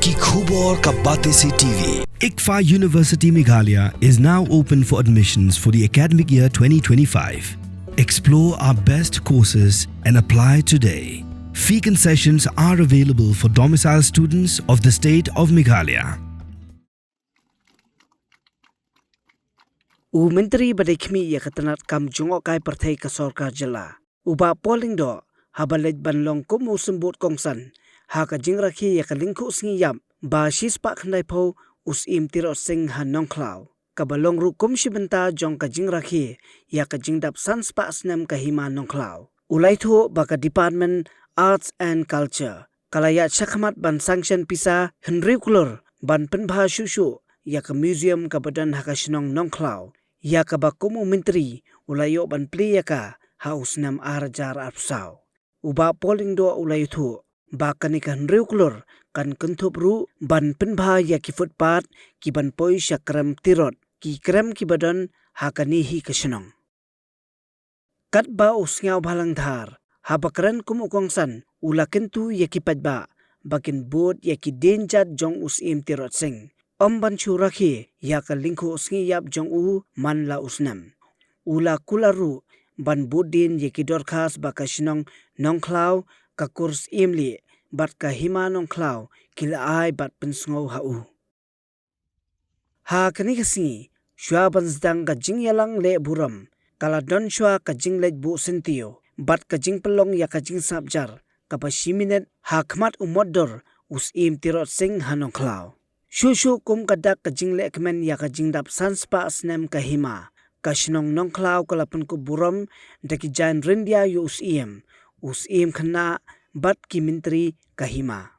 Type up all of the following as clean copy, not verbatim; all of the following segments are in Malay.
की खबर का बातें से TV. ICFA University Meghalaya is now open for admissions for the academic year 2025. Explore our best courses and apply today. Fee concessions are available for domicile students of the state of Meghalaya. Menteri Badikmi Yakatanat Kam Jungokai Partai ka Sarkar Jala. Uba polling do habalej banlong ko musembut kongsan. Haka jingrakhi yakalingku sngiyam ba shispa khandai pho usim tiro sing hanong klau. Kabalong rukum shibenta jong ka jingrakhi yaka jingdap sanspa snam kahima nong klau. Ulai thu baka Department Arts and Culture. Kalaya chakhamat ban sanction pisa Henry Kulur ban penbha shushu yaka museum kabadan haka shinong nong klau. Yaka bakumu menteri ulayo ban pli yaka haus nam arajar apsau. Uba polling do ulay thu bakani kan reuklor kan kentup ru ban penbha yaki footpath ki ban poi shakram tirot ki krem ki badan hakani hi kasinong. Kat ba usngaw balang dhar habakran kumukongsan ulakentu yaki padba bakin bod yaki denjat jong usim tirot sing. Ban churakhi yaka lingku usngiyap jong man la usnam. Ula kularu ban budin yaki dorkas baka sinong nongklaw ka kurs imli bat ka hima nongklaw kila ay bat pensngaw hau. Ha kani kasi shwa bansdang ka jingyalang le buram kala don shwa ka jinglej bu sentiyo bat ka jingpelong yaka jing sabjar kapasiminet hakmat umodor usim tirot sing hanongklaw. Shushu kum kadak ka jingle ekmen yaka jingdap sanspa asnem kahima. Kashnong nongklaw kalapun ko buram daki jan rindia yu usim khana bat ki menteri kahima.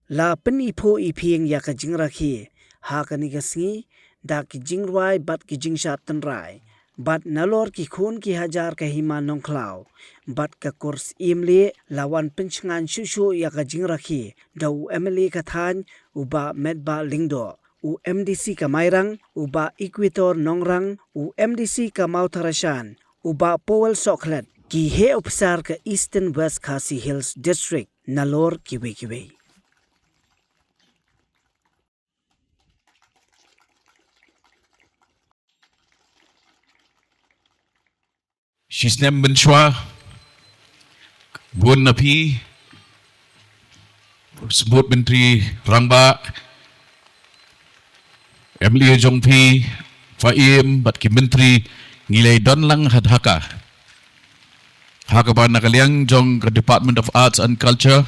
La penipo iping yaka jingrakhi ha kani gasngi daki jingrai bat ki jingshat tenrai bat nalor ki khun ki hajar kahima nongklaw bat ka kurs imli lawan penchangan shushu yaka jingrakhi dau emily kathan uba medba lingdo u MDC Kamairang, uba Equator Nongrang, u MDC Kamautarashan, uba Powell Soklet, ki he opsar ka Eastern West Khasi Hills District, Nalor Kiwi. Shisnem Benchwa, Bun Napi, Sebut Menteri Rangba, Emily Jongpi, Faim, bat ki menteri ngilai don lang hadhaka. Haka ba nakaliang jong ke Department of Arts and Culture.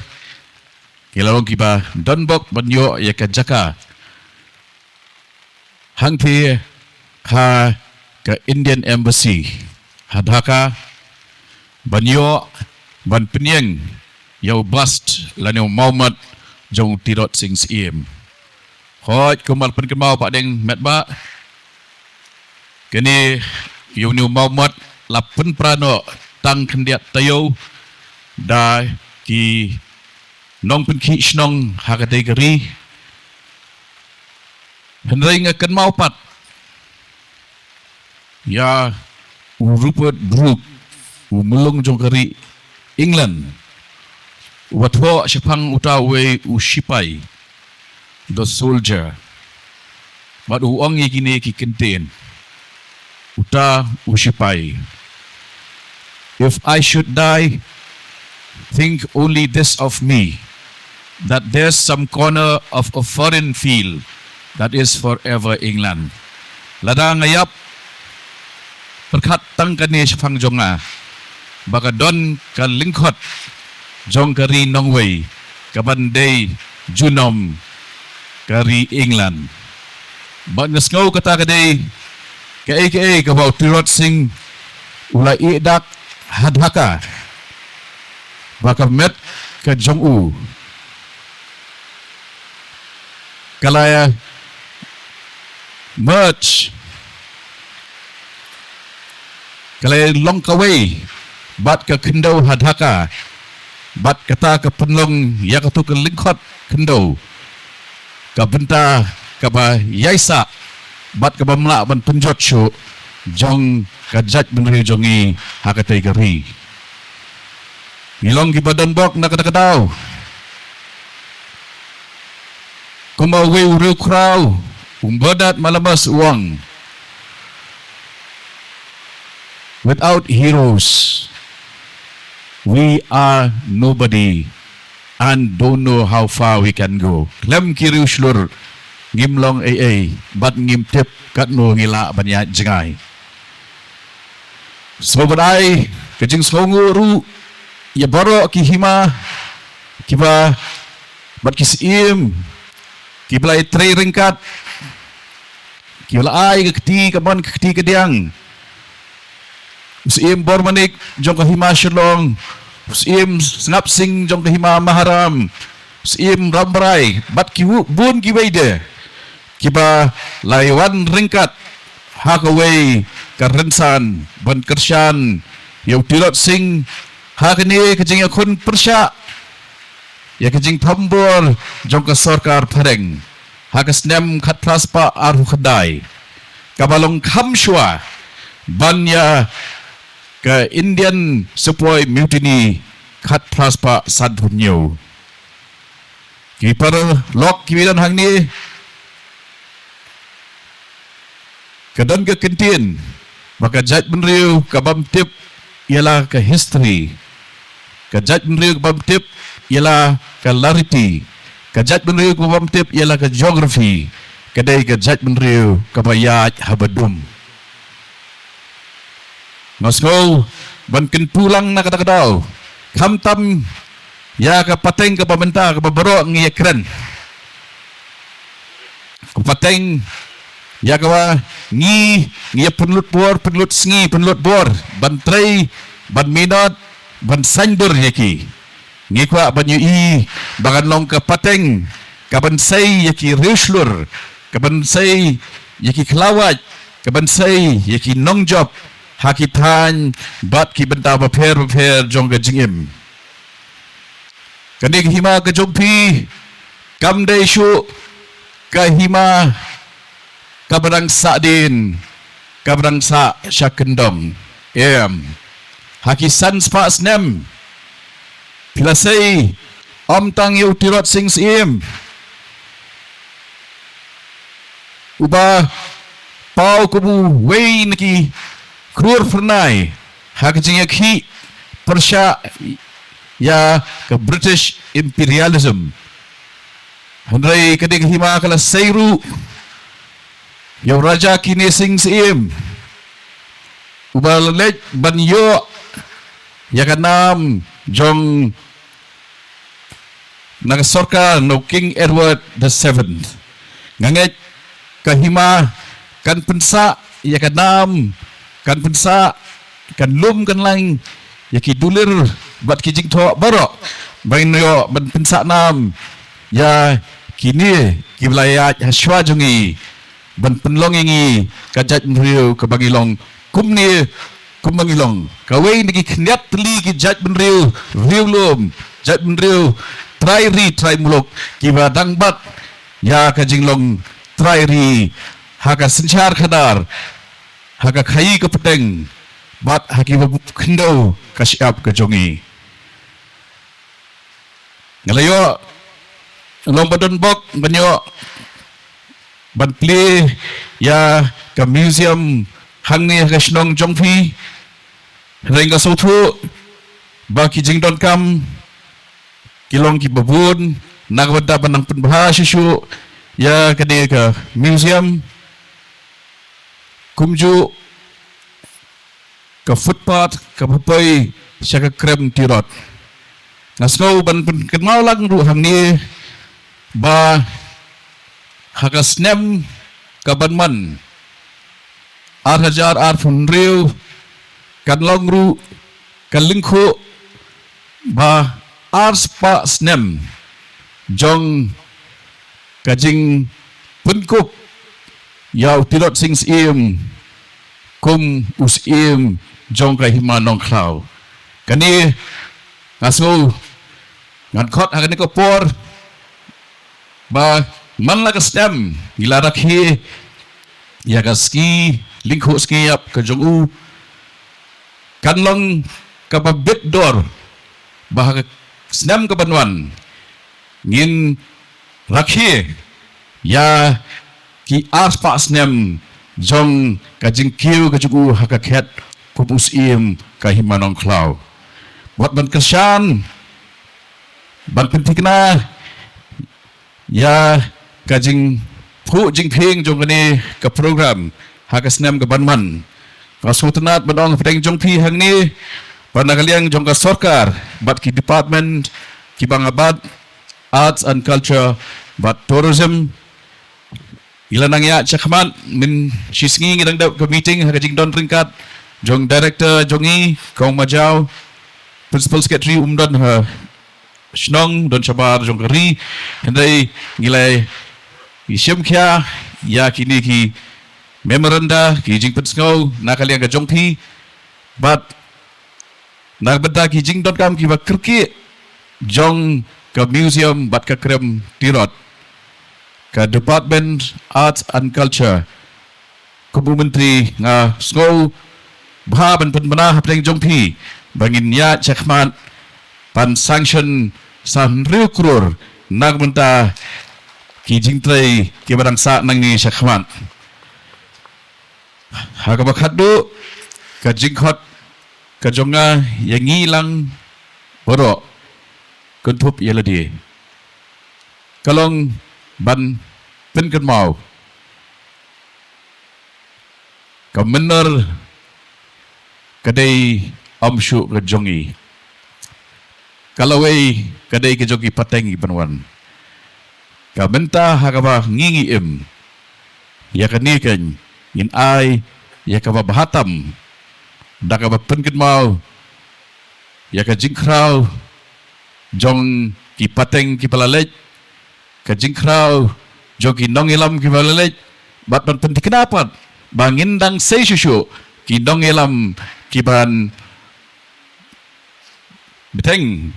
Kilalong kiba donbok banyo yaka jaka. Hangti ha ke Indian Embassy. Hadhaka banyo ban penyeng yau bust lanyo Muhammad jong tirot sing siem. Hoi kumal penkemau pak deng metba. Kini Yunu Muhammad lapen prano tang kendiat tayo da ki nong penki snong hakategori. Henry ngakan mau pat. Ya Rupert Brooke mulung jongkari England. Watho sepang utawe usipai. The soldier, but uang gini ki kenten, uta usipai. If I should die, think only this of me, that there's some corner of a foreign field that is forever England. Lada ngayap, perkat tang kani sepang jonga, baka don ka lingkot, jong kari nongway, kabandai junom, kari England. Bak ngasngau kata kadai ka kabau tirot sing ulai idak hadhaka. Baka met ka jong kalaya merch kalaya long kaway bat ka kendau hadhaka bat kata ka penlong ya katu ka lingkot kendau kabenta kaba yaisa bat kaba melak ban penjot syu jong kajat benri jongi hakategori ilong ki badan bok nak kadau Kumawi uriu krau, umbadat malamas uang. Without heroes, we are nobody and don't know how far we can go. Lem kiriu slur, ngimlong bat ngim tip kat no ngila banyak jengai. So badai, kejing songuru, ya baro ki hima, kiba bat kisim, kiblai tre ringkat, kiblai keti kaban keti kediang. Usim bor manik jong kahima shalong, usim ngap sing jong kahima maharam, usim rambrai, bat kiwu bun kiwaide, kiba laiwan ringkat, hakaway karensan ban kersyan, yau tilot sing hakani kejing akun persya, ya kejing tambor jong ka sarkar pareng, hakasnem khat praspa arhu khadai, kabalong kamshwa, banya ke Indian Sepoy Mutiny khat praspa sadhunyo. Kipar lok kiwidan hang ni kadan ke kentin maka jat benriu kabam tip ialah ke history, kajat benriu kabam tip ialah ke larity, kajat benriu kabam tip ialah ke geography, kadai kajat benriu kabayat habadum. Ngosngol bankin pulang na kata-katau kamtam ya ka pateng ka pamenta ka babaro ngiyakran ka pateng ya ka ngi penlut sengi penlut bor bantrai ban minot ban sandur yaki ngi kwa banyu i bagan long ka pateng ka bansai yaki rislur ka bansai yaki kelawat ka bansai yaki nongjob hakitan bat ki benta baper jong ke jingim kanik hima ke jongpi kamdai syu ke hima kabarang sadin kabarang sa syakendom hakisan spa snem pilasai om tang yu tirot sing sim uba pau kubu wei niki Krur Fernai hakijing yakhi Persya ya ke British imperialism Henry kedik hima kala Seiru ya raja kini sing sim ubalej banyo ya kanam jong nagasorka no King Edward the 7th nganget kahima kan pensa ya kanam kan pensa kan lum kan lang yaki dulir bat kijing tho baro bain yo ban pensa nam ya kini kiblaya haswa jungi ban penlong ingi kajat mriu ke bangilong kumni kumbangilong kawai niki kniat teli ki jat benriu riulum jat benriu trai muluk kibadang bat ya kajinglong trai ri haka senchar khadar haka khai ke peteng bat haki babu kendo kasyap ke jongi ngalayo long badon bok banyo ban pli ya ke museum hangni ka snong jongphi renga sotu ba ki jingdon kam kilong ki babun nagwada banang penbahasa syu ya kene ka museum kumju ke footpath ke papai syaka krem tirot ngasno ban kenal lang ru hangni ba hakasnem kabanman Hajar funriu kan longru kan lingku ba spa snem jong kajing penkup yau tirot sing sim kum usim jong ka hima nong klau kani ngasu ngan khot hakani ko por ba man la ka stem gilarakhi ya ka ski lingku ski up ke jong u kan long ka babit dor bah snem ka banwan ngin rakhi Ya ki ars pak snem jong kajing kiu kajugu hakaket kupus im kahimanong klau. Buat ban kersan ban pentikna ya kajing pu jing ping jong kani ke program hakasnem ke banman. Kasutenat badong pedeng jong pi hang ni panakaliang jong ka sorkar bat ki department ki bangabad arts and culture bat tourism ilanang ya cakman min sisngi ngidang daw ke meeting hakajing don ringkat jong director jongi kong majau principal secretary umdon ha snong don sabar jong kari hendai ngilai isyam kya ya kini ki memoranda ki jing petsngau nakaliang ka jong pi bat nagbenta ki jing don kam ki ba kerki jong ke museum bat ka krem tirot ke Department Arts and Culture Kubu Menteri nga Sngau Bha ban penbenah pedeng jongpi bangin ya cakmat pan sanction san riu krur nag menta ki jingtrai ki barang sa nang ni cakmat hakabakhadu ka jingkhot ka jonga yang ngilang borok kuntup yeladi kalong ban penken mau kamener kadai amsyu ke jongi kalawai kadai ke jongi patengi panwan kabenta hakaba ngingi im ya kanikan in ai ya kaba bahatam dakaba penken mau ya ka jingkrau jong ki pateng ki palalej kajing krau jogi nongelam ki balalet bat ban penting kenapa bangin dang sei susu ki nongelam ki ban beteng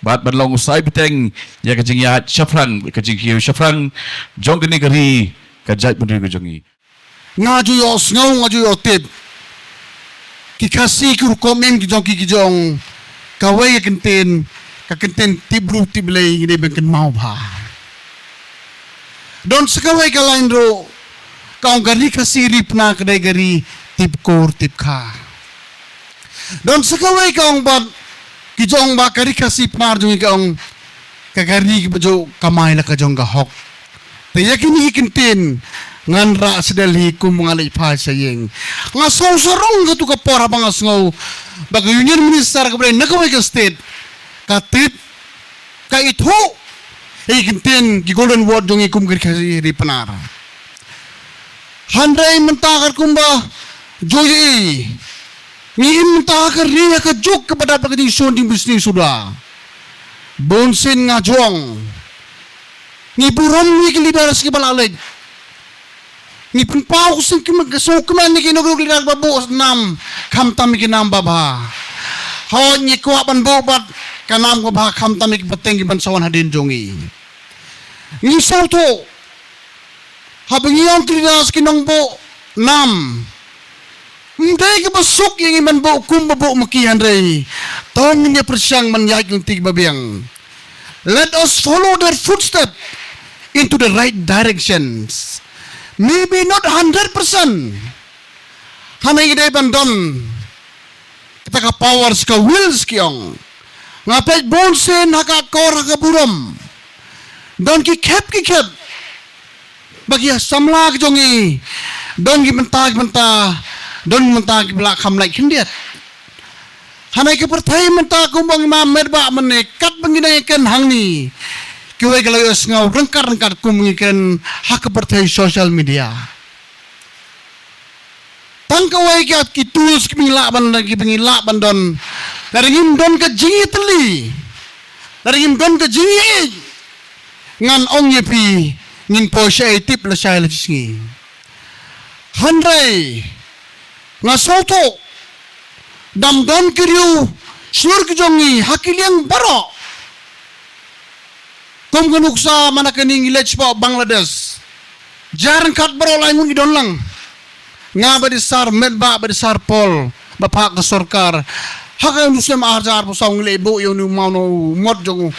bat ban long usai beteng ya kajing ya syafrang kajing kiu syafrang jong kini kari kajai pun ke jongi ngaju yo ngau ngaju yo tip ki kasi kur komen ki jong kawai kenten kakenten tibru tiblay ngide bengken mau ba don sekawai ka lain ro kaung gari kasirip na kadai gari tipkor tipka don sekawai kaung bat kijong ba kari kasip mar jung kaung kagari bejo kamay la kajong gahok tayakini kenten ngan ra sedali kum ngalai pa sayeng nga sorong gatu ka pora bangas ngau bag union minister ka bre nakawai ka state katip ka ito ikintin ki golden word jong ikum gir kasi ri panara handai mentakar kumba joyi ngin mentakar ri ka juk kepada pagding sondi bisnis sudah bonsin nga jong ni buram ni kilidaras ki balalay ni penpau sing kimagasok man ni kinugulog lidar babu nam kamtam ki nam baba haw ni kuwa ban bobat kanam ko ba kam tamik bateng ban sawan hadin jongi ni sauto habang iyong tridas kinongbo nam ndai ka basok yang iman bo kumbabo makihan rei tong niya persyang manyak yung tigbabiang let us follow their footstep into the right directions maybe not 100% hanay iday bandon kita ka powers ka wills kiyong ngapet bonsen hakakor hakaburam don ki kep bagi samla jongi don ki mentag don mentag belak hamlai kindiat hanai ke pertai mentag kumbang imam merba menekat menginaikan hangni kiwai kalau ngau rengkar kumengikan hak pertai sosial media tangkawai kiat ki tools kimilak ban don laringim don ke jingi teli laringim don ke jingi ngan ong yepi ngin po siya tip la siya la singi handray nga soto damdon kiriu sur kijongi hakiliang baro kum kanuksa manakaning ilech po Bangladesh jaran kat baro lain ngun idon lang nga badisar medba badisar pol bapak ke sorkar haka muslim ajar po sa lebo yung mau no mod jong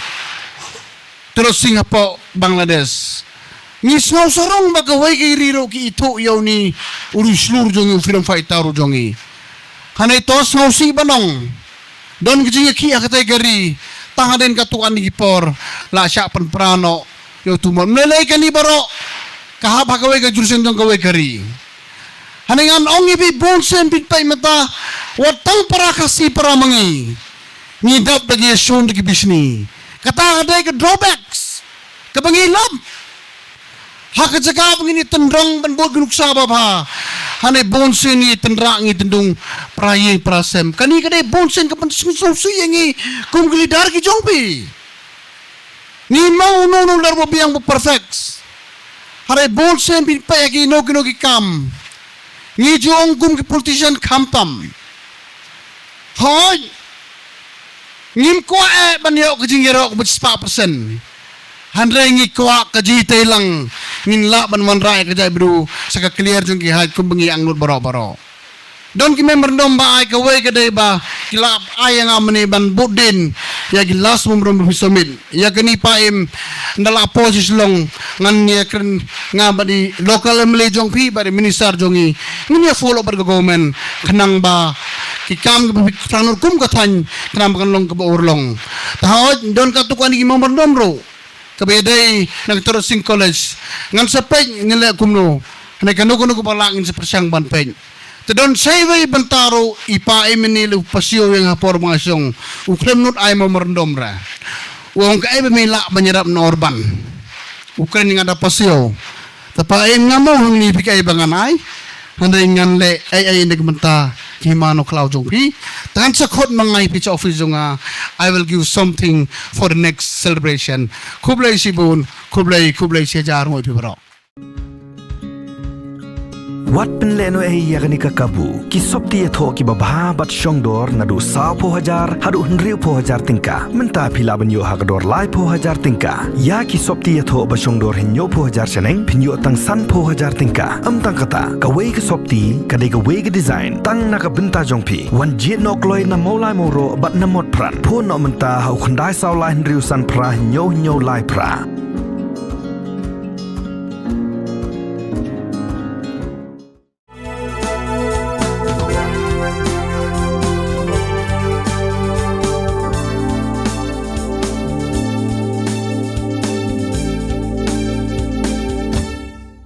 terus Singapore Bangladesh Ni sarong bagaway kay riro ki ito yaw ni uruslur jongi freedom fighter jongi. Hanay to si banong. Don kijinga ki akatay gari. Tangaden katukan ni gipor la siya panprano yaw tumon. Melay ka ni baro. Kahap bagaway ka jurusan jong gaway gari. Haningan ong ibi bonsen bitpay mata watang para kasi para mangi. Ngidap lagi yasun di bisni. Kata ada ke drawbacks. Kebangilam. Hak jaga begini tendrang ban bot gunuk sabab ha. Hanai bonsen ni tendrak ni tendung praye prasem. Kani kadai bonsen kapan susu yangi kum gelidar ki jongpi. Ni mau no larbo biang perfect. Hanai bonsen bitpay ki no ki kam. Ni jong kum ki politician kampam. Hoy. Ngim ko banyo kajingero ko 4%. Handre ngi ko kajite lang ngin la ban rai kajai bru saka clear jong ki hat kum bengi angnut baro-baro. Don ki member dom ba ai ka we kadai ba kilap ay nga mani ban budin ya gilas mumrom bisomit ya kani paim ndala posis long ngan ya kren nga ba di local emily jong pi ba di minister jongi ngin ya follow bar government kanang ba kikam franur kum kathan kanam kan long ka urlong tahod don ka tukan ni member dom ro kabeday nagturo sing college ngan sa pen ngila kumno hanay kanu-kanu ko palangin sa persyang banpen. Tadon sayway bantaro ipae menilu pasyo yang hapor mga siyong ukrem nut ay mamardom ra. Uang kaay bamila banyarap na orban. Ukren nga da pasyo. Tapain nga mo hang nipik ay banganay. Handay ngan le ay nagmanta himano klaw jong pi. Tan sakot mga ipitsa office nga I will give something for the next celebration. Kublay sibun, kublay siya jarong ipibaro. Wat penleno yakni kakabu ki sopti etho ki babha bat shongdor nadu sa po hajar hadu hnriu po hajar tingka menta phila banyo hagdor lai po hajar tingka ya ki sopti etho ba shongdor hinyo po hajar chaneng phinyo tang san po hajar tingka tang kata ka wei ki sopti ka de ka wei ki design tang na ka binta jongpi wan jet nok loi na molai moro bat na mot pran pho no menta hau khandai saw lai hnriu san pra hinyo lai pra